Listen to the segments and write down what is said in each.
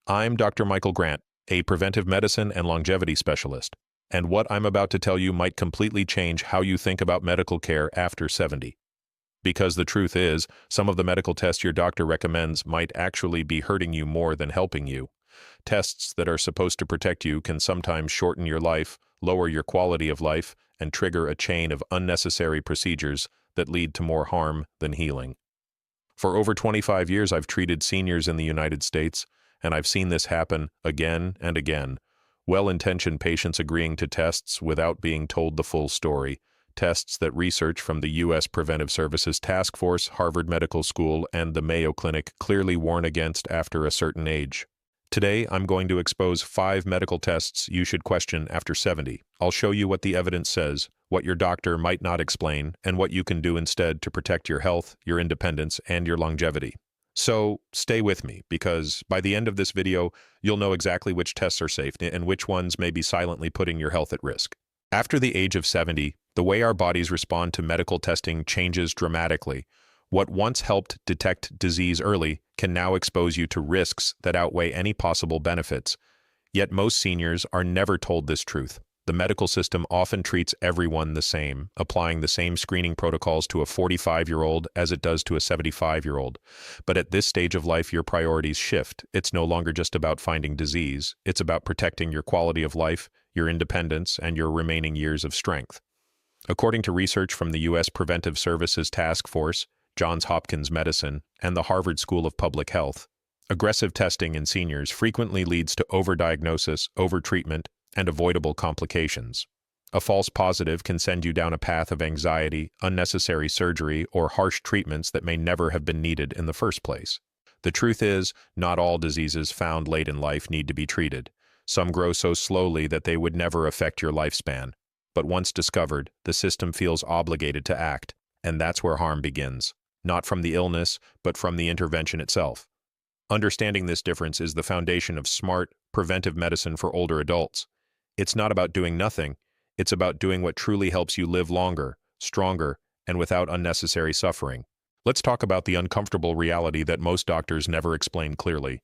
I'm Dr. Michael Grant, a preventive medicine and longevity specialist, and what I'm about to tell you might completely change how you think about medical care after 70. Because the truth is, some of the medical tests your doctor recommends might actually be hurting you more than helping you. Tests that are supposed to protect you can sometimes shorten your life, lower your quality of life, and trigger a chain of unnecessary procedures that lead to more harm than healing. For over 25 years, I've treated seniors in the United States, and I've seen this happen again and again. Well-intentioned patients agreeing to tests without being told the full story. Tests that research from the U.S. Preventive Services Task Force, Harvard Medical School, and the Mayo Clinic clearly warn against after a certain age. Today, I'm going to expose 5 medical tests you should question after 70. I'll show you what the evidence says, what your doctor might not explain, and what you can do instead to protect your health, your independence, and your longevity. So stay with me, because by the end of this video, you'll know exactly which tests are safe and which ones may be silently putting your health at risk. After the age of 70, the way our bodies respond to medical testing changes dramatically. What once helped detect disease early can now expose you to risks that outweigh any possible benefits. Yet most seniors are never told this truth. The medical system often treats everyone the same, applying the same screening protocols to a 45-year-old as it does to a 75-year-old. But at this stage of life, your priorities shift. It's no longer just about finding disease. It's about protecting your quality of life, your independence, and your remaining years of strength. According to research from the U.S. Preventive Services Task Force, Johns Hopkins Medicine, and the Harvard School of Public Health, aggressive testing in seniors frequently leads to overdiagnosis, overtreatment, and avoidable complications. A false positive can send you down a path of anxiety, unnecessary surgery, or harsh treatments that may never have been needed in the first place. The truth is, not all diseases found late in life need to be treated. Some grow so slowly that they would never affect your lifespan. But once discovered, the system feels obligated to act, and that's where harm begins. Not from the illness, but from the intervention itself. Understanding this difference is the foundation of smart, preventive medicine for older adults. It's not about doing nothing. It's about doing what truly helps you live longer, stronger, and without unnecessary suffering. Let's talk about the uncomfortable reality that most doctors never explain clearly.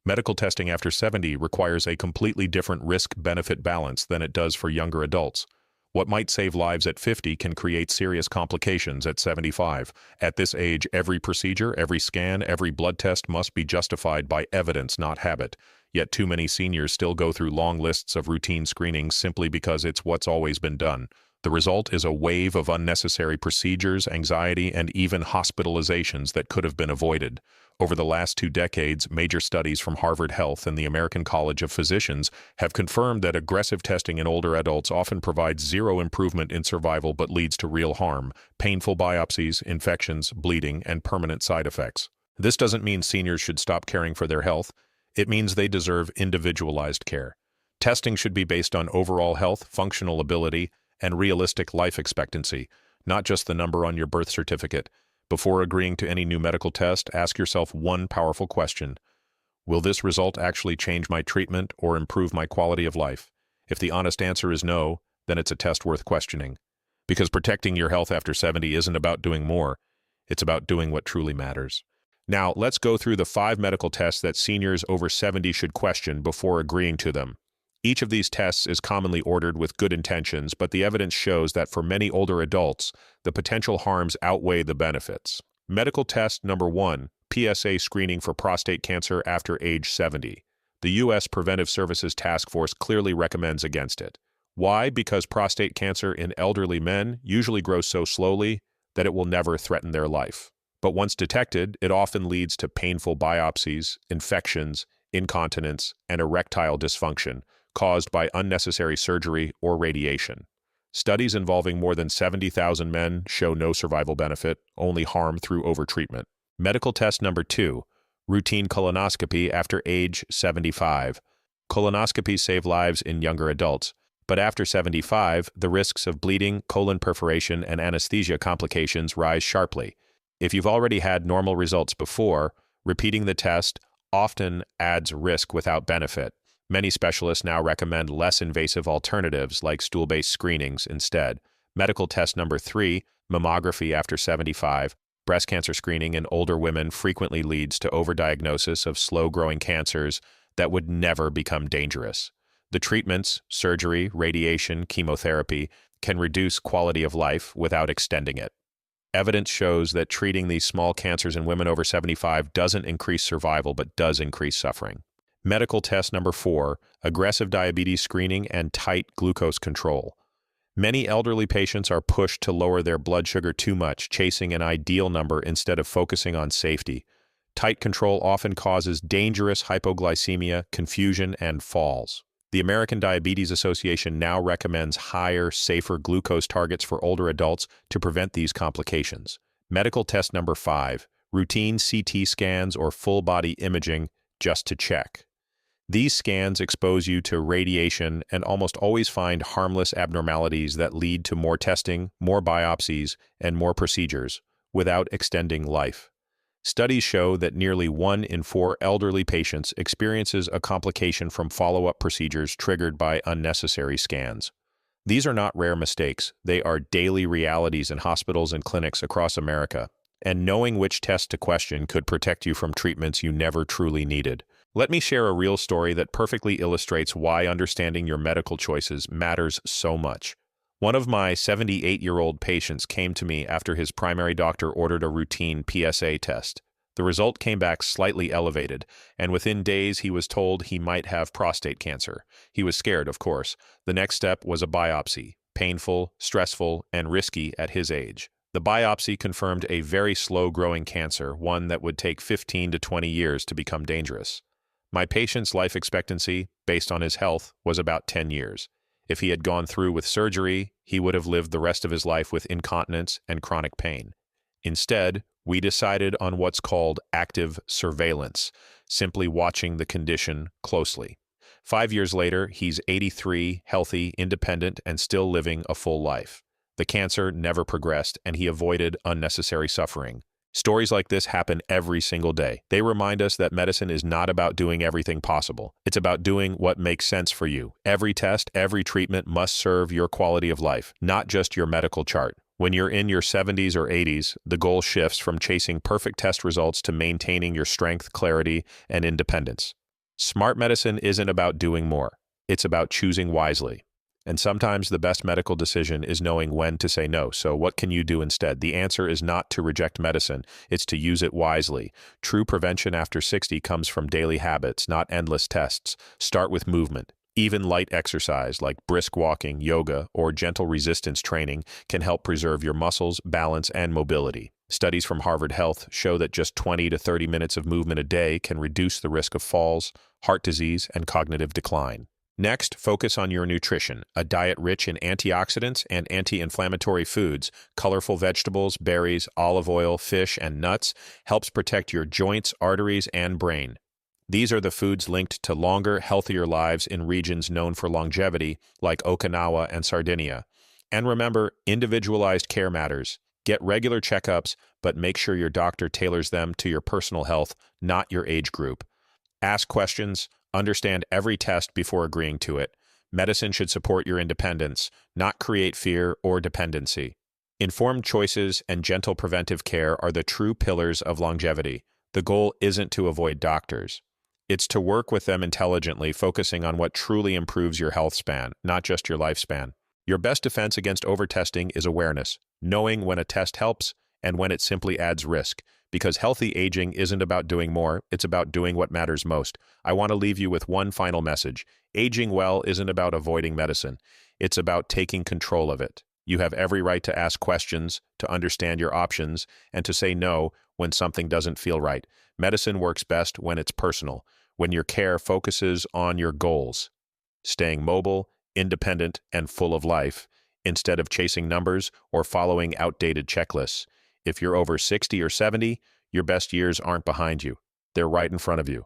Medical testing after 70 requires a completely different risk-benefit balance than it does for younger adults. What might save lives at 50 can create serious complications at 75. At this age, every procedure, every scan, every blood test must be justified by evidence, not habit. Yet too many seniors still go through long lists of routine screenings simply because it's what's always been done. The result is a wave of unnecessary procedures, anxiety, and even hospitalizations that could have been avoided. Over the last 2 decades, major studies from Harvard Health and the American College of Physicians have confirmed that aggressive testing in older adults often provides zero improvement in survival but leads to real harm, painful biopsies, infections, bleeding, and permanent side effects. This doesn't mean seniors should stop caring for their health. It means they deserve individualized care. Testing should be based on overall health, functional ability, and realistic life expectancy, not just the number on your birth certificate. Before agreeing to any new medical test, ask yourself one powerful question. Will this result actually change my treatment or improve my quality of life? If the honest answer is no, then it's a test worth questioning. Because protecting your health after 70 isn't about doing more, it's about doing what truly matters. Now, let's go through the 5 medical tests that seniors over 70 should question before agreeing to them. Each of these tests is commonly ordered with good intentions, but the evidence shows that for many older adults, the potential harms outweigh the benefits. Medical test number 1, PSA screening for prostate cancer after age 70. The U.S. Preventive Services Task Force clearly recommends against it. Why? Because prostate cancer in elderly men usually grows so slowly that it will never threaten their life. But once detected, it often leads to painful biopsies, infections, incontinence, and erectile dysfunction, caused by unnecessary surgery or radiation. Studies involving more than 70,000 men show no survival benefit, only harm through overtreatment. Medical test number 2, routine colonoscopy after age 75. Colonoscopies save lives in younger adults, but after 75, the risks of bleeding, colon perforation, and anesthesia complications rise sharply. If you've already had normal results before, repeating the test often adds risk without benefit. Many specialists now recommend less invasive alternatives like stool-based screenings instead. Medical test number 3, mammography after 75. Breast cancer screening in older women frequently leads to overdiagnosis of slow-growing cancers that would never become dangerous. The treatments, surgery, radiation, chemotherapy, can reduce quality of life without extending it. Evidence shows that treating these small cancers in women over 75 doesn't increase survival but does increase suffering. Medical test number 4, aggressive diabetes screening and tight glucose control. Many elderly patients are pushed to lower their blood sugar too much, chasing an ideal number instead of focusing on safety. Tight control often causes dangerous hypoglycemia, confusion, and falls. The American Diabetes Association now recommends higher, safer glucose targets for older adults to prevent these complications. Medical test number 5, routine CT scans or full-body imaging just to check. These scans expose you to radiation and almost always find harmless abnormalities that lead to more testing, more biopsies, and more procedures without extending life. Studies show that nearly 1 in 4 elderly patients experiences a complication from follow-up procedures triggered by unnecessary scans. These are not rare mistakes. They are daily realities in hospitals and clinics across America, and knowing which test to question could protect you from treatments you never truly needed. Let me share a real story that perfectly illustrates why understanding your medical choices matters so much. One of my 78-year-old patients came to me after his primary doctor ordered a routine PSA test. The result came back slightly elevated, and within days he was told he might have prostate cancer. He was scared, of course. The next step was a biopsy, painful, stressful, and risky at his age. The biopsy confirmed a very slow-growing cancer, one that would take 15 to 20 years to become dangerous. My patient's life expectancy, based on his health, was about 10 years. If he had gone through with surgery, he would have lived the rest of his life with incontinence and chronic pain. Instead, we decided on what's called active surveillance, simply watching the condition closely. 5 years later, he's 83, healthy, independent, and still living a full life. The cancer never progressed, and he avoided unnecessary suffering. Stories like this happen every single day. They remind us that medicine is not about doing everything possible. It's about doing what makes sense for you. Every test, every treatment must serve your quality of life, not just your medical chart. When you're in your 70s or 80s, the goal shifts from chasing perfect test results to maintaining your strength, clarity, and independence. Smart medicine isn't about doing more. It's about choosing wisely. And sometimes the best medical decision is knowing when to say no. So what can you do instead? The answer is not to reject medicine. It's to use it wisely. True prevention after 60 comes from daily habits, not endless tests. Start with movement. Even light exercise like brisk walking, yoga, or gentle resistance training can help preserve your muscles, balance, and mobility. Studies from Harvard Health show that just 20 to 30 minutes of movement a day can reduce the risk of falls, heart disease, and cognitive decline. Next, focus on your nutrition. A diet rich in antioxidants and anti-inflammatory foods, colorful vegetables, berries, olive oil, fish, and nuts helps protect your joints, arteries, and brain. These are the foods linked to longer, healthier lives in regions known for longevity, like Okinawa and Sardinia. And remember, individualized care matters. Get regular checkups, but make sure your doctor tailors them to your personal health, not your age group. Ask questions. Understand every test before agreeing to it. Medicine should support your independence, not create fear or dependency. Informed choices and gentle preventive care are the true pillars of longevity. The goal isn't to avoid doctors. It's to work with them intelligently, focusing on what truly improves your health span, not just your lifespan. Your best defense against overtesting is awareness, knowing when a test helps and when it simply adds risk. Because healthy aging isn't about doing more, it's about doing what matters most. I want to leave you with one final message. Aging well isn't about avoiding medicine. It's about taking control of it. You have every right to ask questions, to understand your options, and to say no when something doesn't feel right. Medicine works best when it's personal, when your care focuses on your goals, staying mobile, independent, and full of life, instead of chasing numbers or following outdated checklists. If you're over 60 or 70, your best years aren't behind you. They're right in front of you.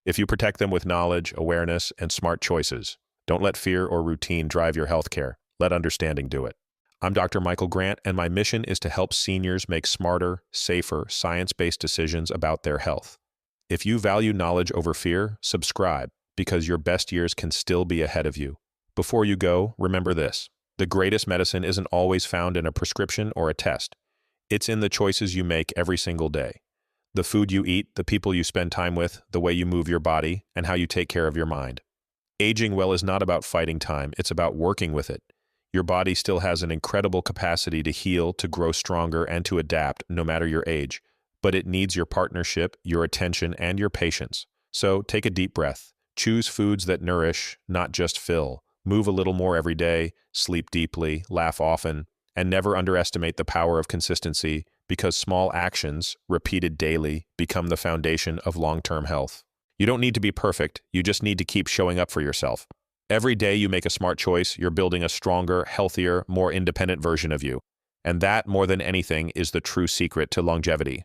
If you protect them with knowledge, awareness, and smart choices, don't let fear or routine drive your healthcare. Let understanding do it. I'm Dr. Michael Grant, and my mission is to help seniors make smarter, safer, science-based decisions about their health. If you value knowledge over fear, subscribe, because your best years can still be ahead of you. Before you go, remember this. The greatest medicine isn't always found in a prescription or a test. It's in the choices you make every single day. The food you eat, the people you spend time with, the way you move your body, and how you take care of your mind. Aging well is not about fighting time, it's about working with it. Your body still has an incredible capacity to heal, to grow stronger, and to adapt, no matter your age. But it needs your partnership, your attention, and your patience. So take a deep breath. Choose foods that nourish, not just fill. Move a little more every day, sleep deeply, laugh often, and never underestimate the power of consistency, because small actions, repeated daily, become the foundation of long-term health. You don't need to be perfect, you just need to keep showing up for yourself. Every day you make a smart choice, you're building a stronger, healthier, more independent version of you. And that, more than anything, is the true secret to longevity.